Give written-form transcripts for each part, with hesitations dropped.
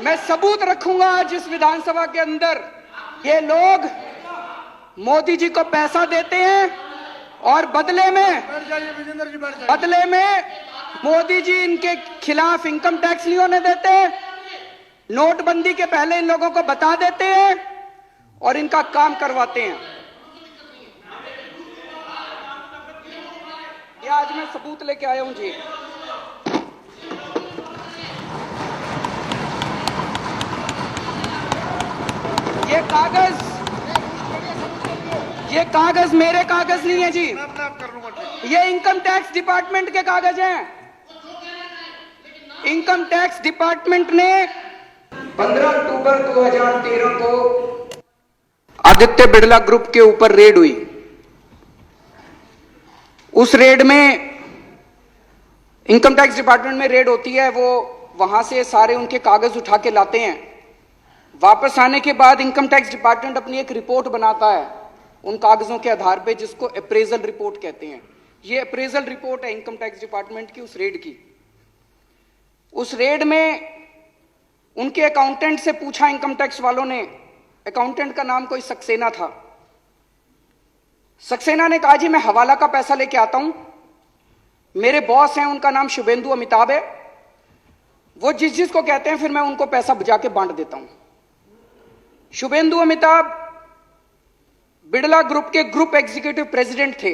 मैं सबूत रखूंगा आज इस विधानसभा के अंदर। ये लोग मोदी जी को पैसा देते हैं और बदले में मोदी जी इनके खिलाफ इनकम टैक्स नहीं होने देते, नोटबंदी के पहले इन लोगों को बता देते हैं और इनका काम करवाते हैं। ये आज मैं सबूत लेके आया हूं जी। ये कागज मेरे कागज नहीं है जी, ये इनकम टैक्स डिपार्टमेंट के कागज हैं। इनकम टैक्स डिपार्टमेंट ने 15 अक्टूबर 2013 को आदित्य बिड़ला ग्रुप के ऊपर रेड हुई। उस रेड में इनकम टैक्स डिपार्टमेंट में रेड होती है, वो वहां से सारे उनके कागज उठा के लाते हैं। वापस आने के बाद इनकम टैक्स डिपार्टमेंट अपनी एक रिपोर्ट बनाता है उन कागजों के आधार पे, जिसको अप्रेजल रिपोर्ट कहते हैं। ये अप्रेजल रिपोर्ट है इनकम टैक्स डिपार्टमेंट की उस रेड की। उस रेड में उनके अकाउंटेंट से पूछा इनकम टैक्स वालों ने, अकाउंटेंट का नाम कोई सक्सेना था। सक्सेना ने कहा जी मैं हवाला का पैसा लेके आता हूं, मेरे बॉस हैं उनका नाम शुभेंदु अमिताभ है, वो जिस जिसको कहते हैं फिर मैं उनको पैसा जाके बांट देता हूं। शुभेंदु अमिताभ बिड़ला ग्रुप के ग्रुप एग्जीक्यूटिव प्रेसिडेंट थे।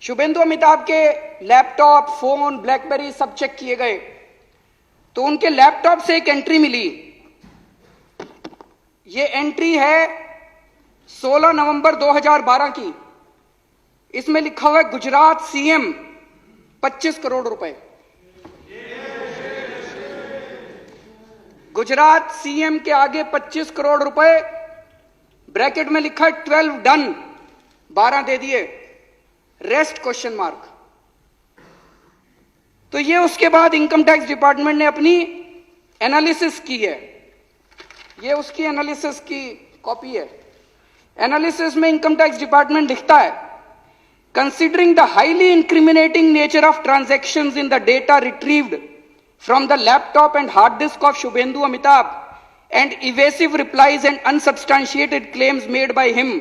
शुभेंदु अमिताभ के लैपटॉप, फोन, ब्लैकबेरी सब चेक किए गए तो उनके लैपटॉप से एक एंट्री मिली। ये एंट्री है 16 नवंबर 2012 की। इसमें लिखा हुआ है गुजरात सीएम 25 करोड़ रुपए। गुजरात सीएम के आगे 25 करोड़ रुपए, ब्रैकेट में लिखा है 12 डन, 12 दे दिए, रेस्ट क्वेश्चन मार्क। तो ये उसके बाद इनकम टैक्स डिपार्टमेंट ने अपनी एनालिसिस की है। ये उसकी एनालिसिस की कॉपी है। एनालिसिस में इनकम टैक्स डिपार्टमेंट लिखता है, considering the highly incriminating nature of transactions in the data retrieved from the laptop and hard disk of Shubhendu Amitabh and evasive replies and unsubstantiated claims made by him,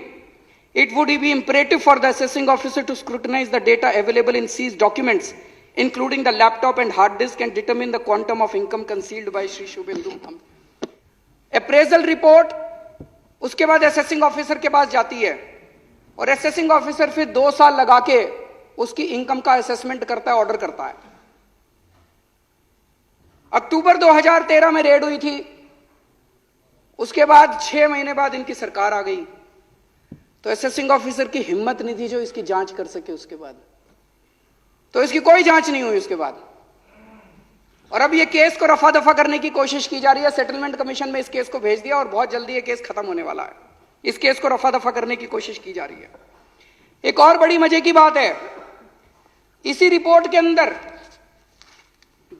it would be imperative for the assessing officer to scrutinize the data available in seized documents, including the laptop and hard disk, and determine the quantum of income concealed by Shri Shubhendu. Appraisal report उसके बाद assessing officer के पास जाती है और assessing officer फिर 2 साल लगा के उसकी इनकम का असेसमेंट करता है, ऑर्डर करता है। अक्टूबर 2013 में रेड हुई थी। उसके बाद 6 महीने बाद इनकी सरकार आ गई तो असेसिंग ऑफिसर की हिम्मत नहीं थी जो इसकी जांच कर सके। उसके बाद तो इसकी कोई जांच नहीं हुई उसके बाद। और अब ये केस को रफा दफा करने की कोशिश की जा रही है। सेटलमेंट कमीशन में इस केस को भेज दिया और बहुत जल्दी ये केस खत्म होने वाला है। इस केस को रफा दफा करने की कोशिश की जा रही है। एक और बड़ी मजे की बात है, इसी रिपोर्ट के अंदर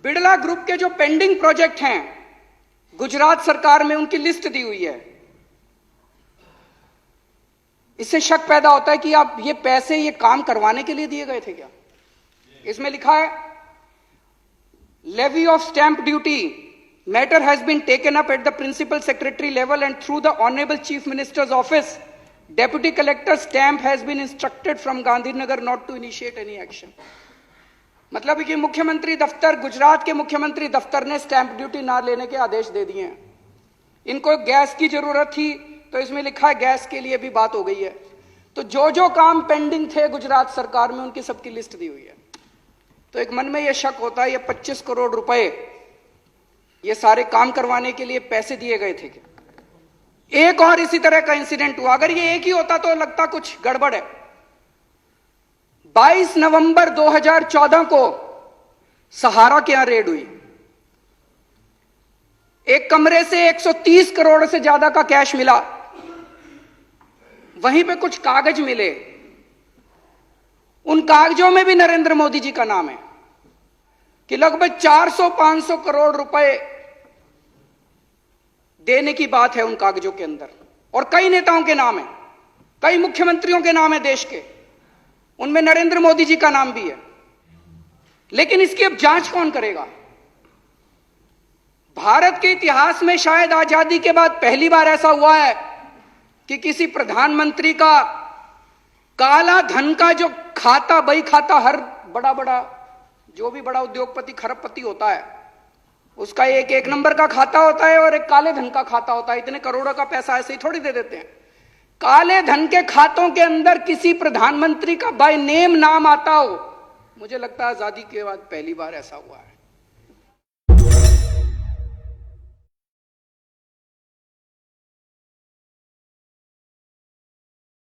बिड़ला ग्रुप के जो पेंडिंग प्रोजेक्ट हैं गुजरात सरकार में, उनकी लिस्ट दी हुई है। इससे शक पैदा होता है कि आप ये पैसे ये काम करवाने के लिए दिए गए थे क्या? इसमें लिखा है, levy of stamp duty matter has been taken up at the principal secretary level and through the honourable chief minister's office, deputy collector stamp has been instructed from Gandhinagar not to initiate any action. मतलब कि मुख्यमंत्री दफ्तर, गुजरात के मुख्यमंत्री दफ्तर ने stamp duty ना लेने के आदेश दे दिए हैं। इनको गैस की जरूरत थी तो इसमें लिखा है गैस के लिए भी बात हो गई है। तो जो जो काम पेंडिंग थे गुजरात सरकार में उनकी सबकी लिस्ट दी हुई है। तो एक मन में यह शक होता है ये 25 करोड़ रुपए ये सारे काम करवाने के लिए पैसे दिए गए थे क्या? एक और इसी तरह का इंसिडेंट हुआ। अगर ये एक ही होता तो लगता कुछ गड़बड़ है। 22 नवंबर 2014 को सहारा के यहां रेड हुई। एक कमरे से 130 करोड़ से ज्यादा का कैश मिला। वहीं पे कुछ कागज मिले, उन कागजों में भी नरेंद्र मोदी जी का नाम है कि लगभग 400-500 करोड़ रुपए देने की बात है उन कागजों के अंदर। और कई नेताओं के नाम है, कई मुख्यमंत्रियों के नाम है देश के, उनमें नरेंद्र मोदी जी का नाम भी है। लेकिन इसकी अब जांच कौन करेगा? भारत के इतिहास में शायद आजादी के बाद पहली बार ऐसा हुआ है कि किसी प्रधानमंत्री का काला धन का जो खाता, बही खाता, हर बड़ा बड़ा जो भी बड़ा उद्योगपति खरबपति होता है उसका एक नंबर का खाता होता है और एक काले धन का खाता होता है। इतने करोड़ों का पैसा ऐसे ही थोड़ी दे देते हैं। काले धन के खातों के अंदर किसी प्रधानमंत्री का बाय नेम नाम आता हो, मुझे लगता है आजादी के बाद पहली बार ऐसा हुआ है।